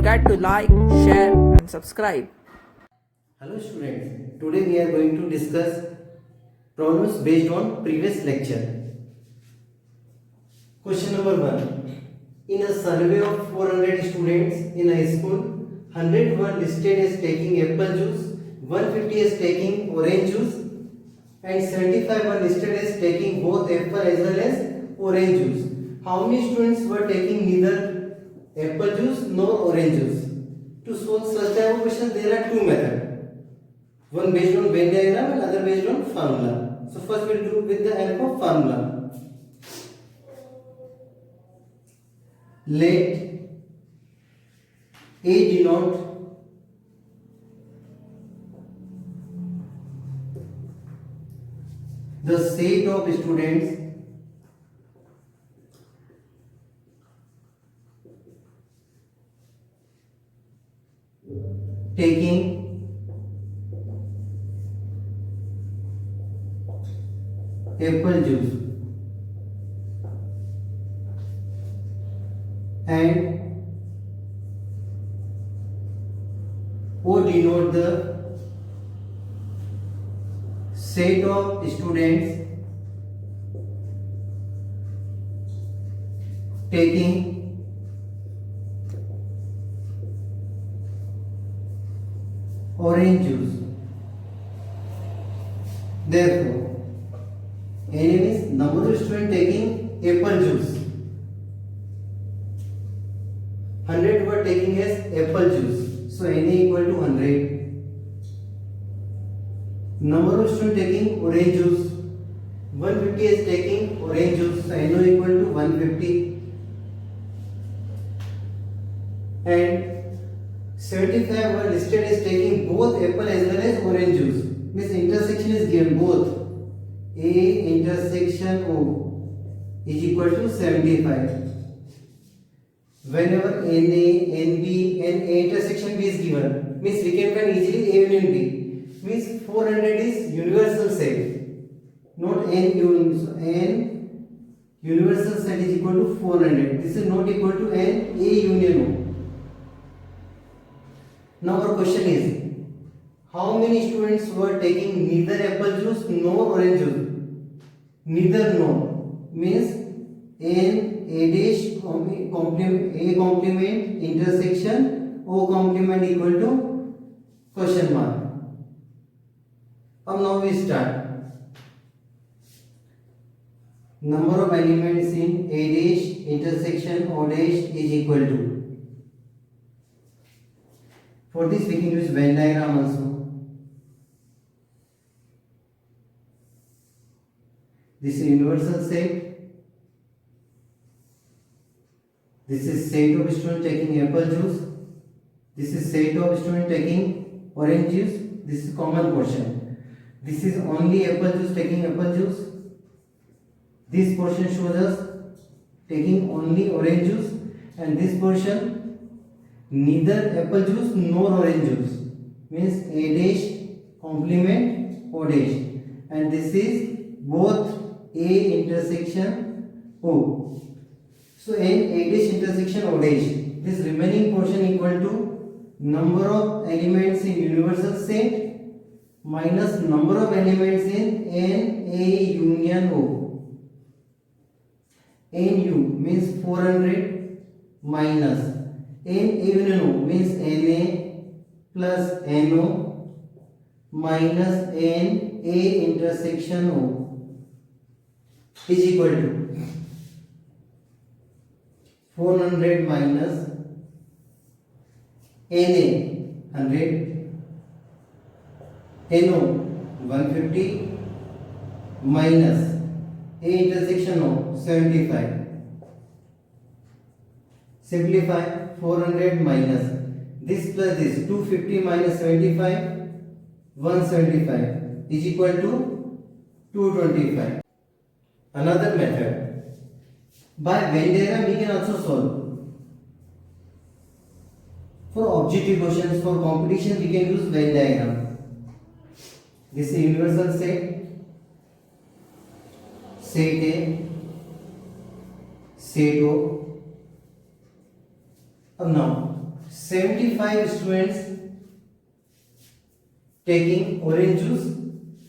forget to like, share and subscribe. Hello students, today we are going to discuss problems based on previous lecture. Question number 1. In a survey of 400 students in high school, 100 were listed as taking apple juice, 150 as taking orange juice and 75 were listed as taking both apple as well as orange juice. How many students were taking neither apple juice nor orange juice? To solve such type of question, there are two methods. One based on Venn diagram and other based on formula. So first we will do with the help of formula. Let A denote the set of students taking apple juice and O denote the set of students taking orange juice. Therefore, N is number of students taking apple juice. 100 were taking as apple juice. So N equal to 100. Number of students taking orange juice. 150 is taking orange juice. So N equal to 150. And 75 were listed as taking both apple as well as orange juice. Means intersection is given both. A intersection O is equal to 75. Whenever NA, NB and A intersection B is given, means we can find easily A union B. Means 400 is universal set, not N union. So N universal set is equal to 400. This is not equal to N A union O. Now our question is, how many students were taking neither apple juice nor orange juice? Neither nor means N A dash complement A complement intersection O complement equal to question mark. Now we start. Number of elements in A dash intersection O dash is equal to. For this we can use Venn diagram also. This is universal set. This is set of students taking apple juice. This is set of students taking orange juice. This is common portion. This is only apple juice taking apple juice. This portion shows us taking only orange juice, and this portion neither apple juice nor orange juice. Means A dash complement O dash, and this is both A intersection O. So N A dash intersection O dash. This remaining portion equal to number of elements in universal set minus number of elements in N A union O. N U means 400 minus N A union O means N A plus N O minus N A intersection O is equal to 400 minus NA 100, NO 150 minus A intersection O 75. Simplify 400 minus this plus this 250 minus 75 175 is equal to 225. Another method, by Venn diagram we can also solve. For objective questions, for competition we can use Venn diagram. This is universal set, set A, set O. Now 75 students taking orange juice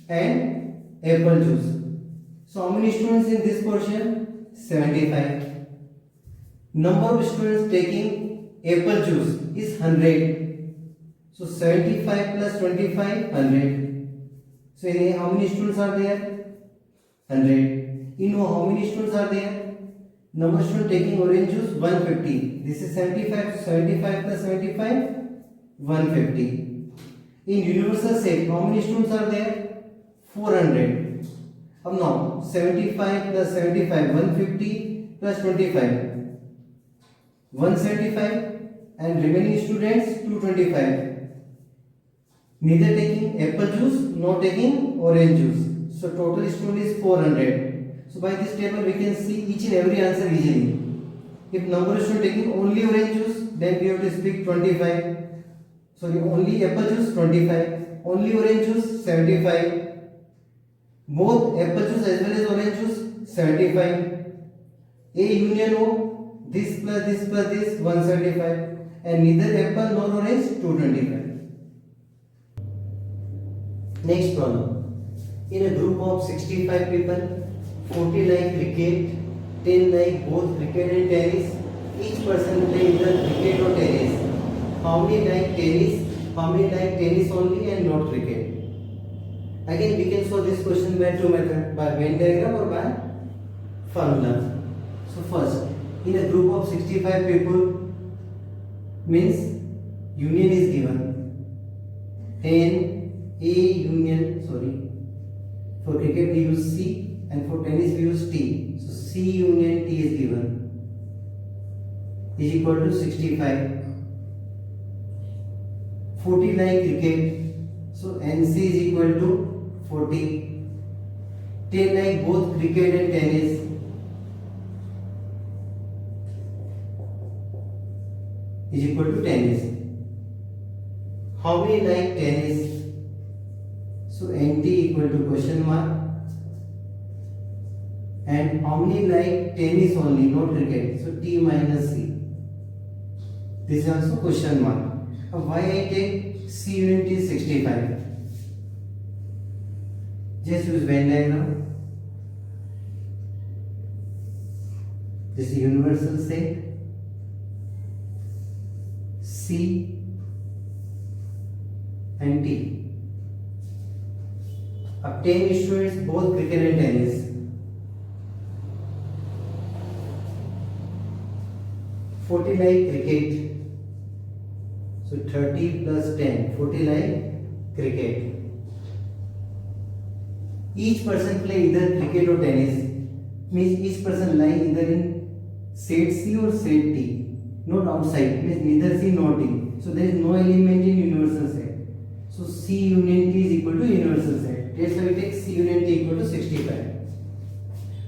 and apple juice. So how many students in this portion? 75. Number of students taking apple juice is 100. So 75 plus 25, 100. So in A, how many students are there? 100. In O, how many students are there? Number of students taking orange juice, 150. This is 75. So 75 plus 75, 150. In universal set, how many students are there? 400. Now 75 plus 75, 150 plus 25, 175, and remaining students 225. Neither taking apple juice nor taking orange juice. So total student is 400. So by this table we can see each and every answer easily. If number of students taking only orange juice, then we have to speak 25. Sorry, only apple juice 25, only orange juice 75. Both apple juice as well as orange juice 75. A union O, this plus this plus this 175, and neither apple nor orange 225. Next problem. In a group of 65 people, 40 like cricket, 10 like both cricket and tennis. Each person play either cricket or tennis. How many like tennis? How many like tennis only and not cricket? Again, we can solve this question by two methods, by Venn diagram or by formula. So first, in a group of 65 people, means union is given. 10 A union, for cricket we use C and for tennis we use T. So C union T is given, is equal to 65. 40 like cricket, so NC is equal to 40. 10 like both cricket and tennis, is equal to tennis. How many like tennis? So NT equal to question mark. And how many like tennis only, not cricket? So T minus C. This is also question mark. Now why I take C unit is 65? Just use Venn diagram. This is universal set. C and T. अब 10 students both cricket and tennis. 40 like cricket. So 30 plus 10, 40 like cricket. Each person play either cricket or tennis. Means each person lie either in set C or set T. Not outside. Means neither C nor T. So there is no element in universal set. So C union T is equal to universal set. That's why we take C union T equal to 65.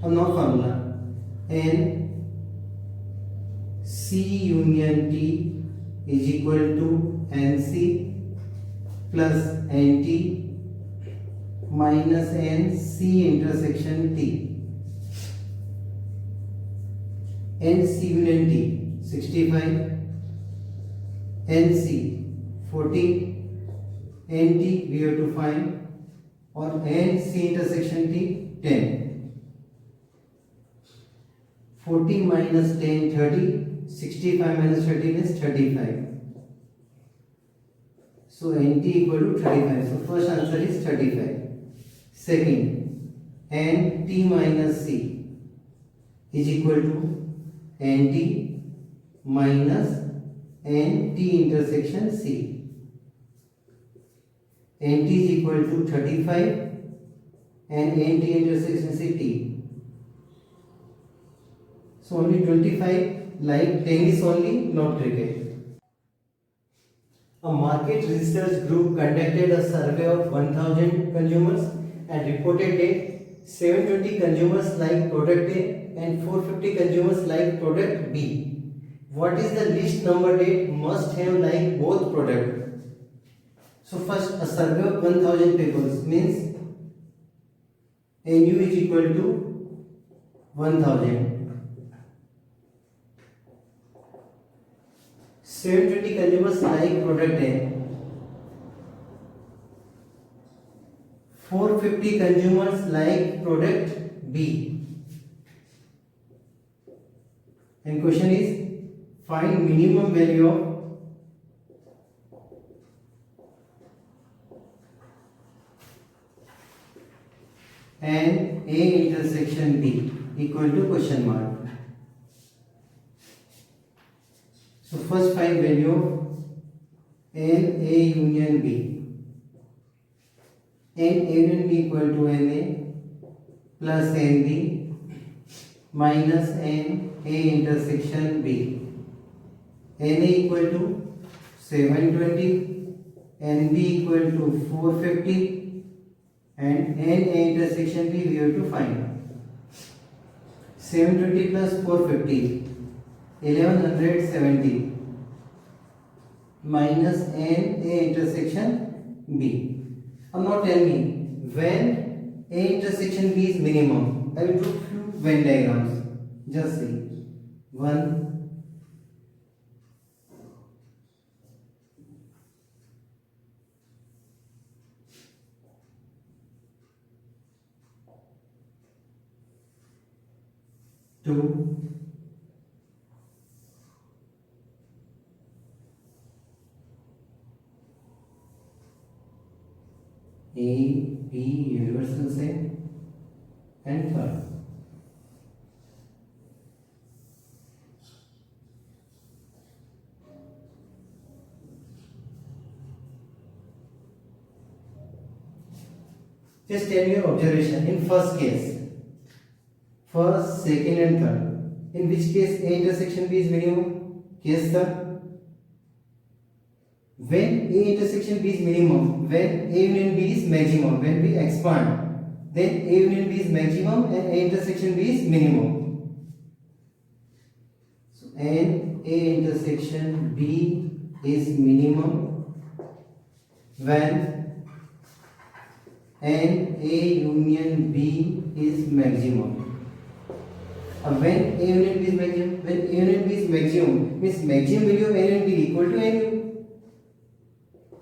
Now formula. N C union T is equal to NC plus NT minus NC intersection T. NC union T 65, NC 40, NT we have to find, or NC intersection T 10. 40 minus 10 30, 65 minus 30 is 35. So NT equal to 35. So first answer is 35. Second, NT minus C is equal to NT minus NT intersection C. NT is equal to 35 and NT intersection C T. So only 25 like tennis only, not cricket. A market research group conducted a survey of 1000 consumers and reported that 720 consumers like product A and 450 consumers like product B. What is the least number that must have like both product? So first, a survey of 1000 people means NU is equal to 1000. 720 consumers like product A, 450 consumers like product B, and question is find minimum value of and A intersection B equal to question mark. So first find value of N A union B. N A union B equal to N A plus N B minus N A intersection B. N A equal to 720, N B equal to 450, and N A intersection B we have to find. 720 plus 450, 1170 minus N A intersection B. Now tell me when A intersection B is minimum. I will draw few Venn diagrams. Just see. 1, 2, 'A', 'B' universal set, and third. Just tell your observation in first case, first, second, and third. In which case A intersection B is minimum? Case third. When A intersection B is minimum, when A union B is maximum, when we expand, then A union B is maximum and A intersection B is minimum. So and A intersection B is minimum when and A union B is maximum. When A union B is maximum, when A union B is maximum means maximum value of A union B equal to NU.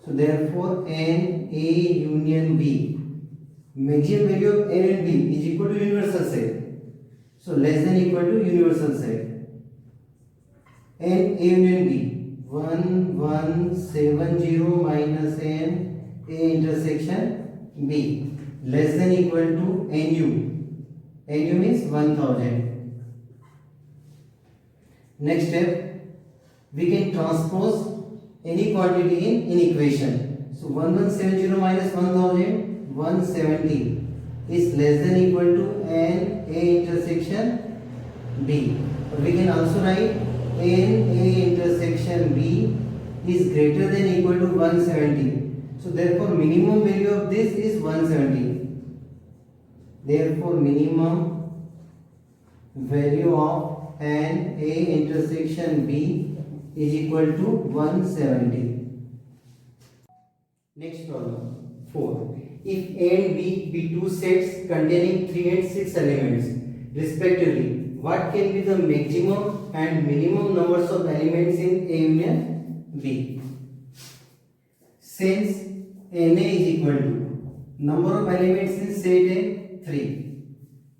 So therefore N A union B, maximum value of A union B is equal to universal set. So less than equal to universal set. N A union B 1170 minus N A intersection B less than equal to NU. NU means 1000. Next step, we can transpose any quantity in equation. So 1170 minus 1000, 170 is less than equal to N A intersection B. Or we can also write N A intersection B is greater than equal to 170. So therefore minimum value of this is 170. Therefore minimum value of N A intersection B is equal to 170. Next problem 4. If A and B be two sets containing 3 and 6 elements respectively, what can be the maximum and minimum numbers of elements in A union B? Since Na is equal to number of elements in set A 3,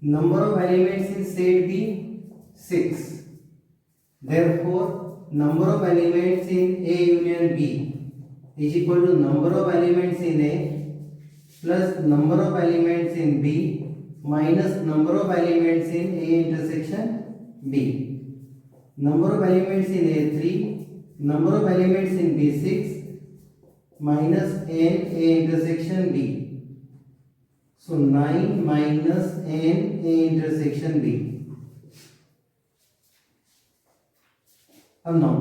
number of elements in set B 6, therefore number of elements in A union B is equal to number of elements in A plus number of elements in B minus number of elements in A intersection B. Number of elements in A 3, number of elements in B 6 minus N A intersection B. So 9 minus N A intersection B. Now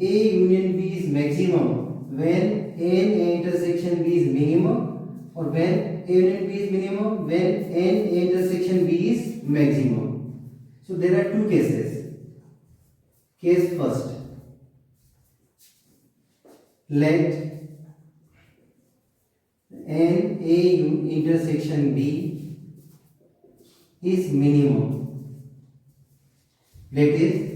A union B is maximum when N A intersection B is minimum, or when A union B is minimum when N A intersection B is maximum. So there are two cases. Case first, let N A intersection B is minimum. That is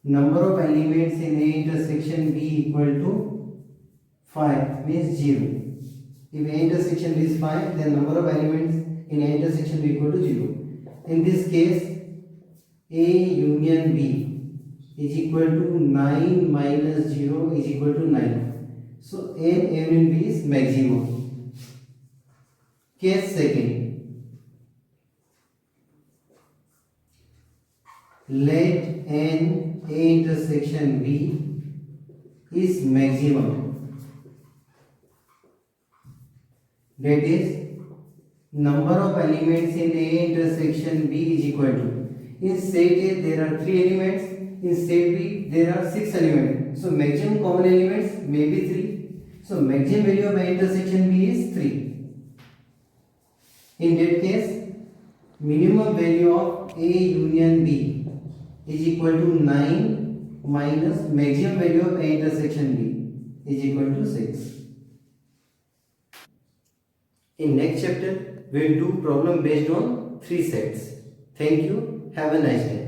number of elements in A intersection B equal to 5 means 0. If A intersection B is 5, then number of elements in A intersection B equal to 0. In this case, A union B is equal to 9 minus 0 is equal to 9. So A union B is maximum. Case second. Let n A intersection B is maximum. That is, number of elements in A intersection B is equal to. In set A there are 3 elements. In set B there are 6 elements. So maximum common elements may be 3. So maximum value of A intersection B is 3. In that case, minimum value of A union B is equal to 9 minus maximum value of A intersection B is equal to 6. In next chapter, we will do problem based on 3 sets. Thank you. Have a nice day.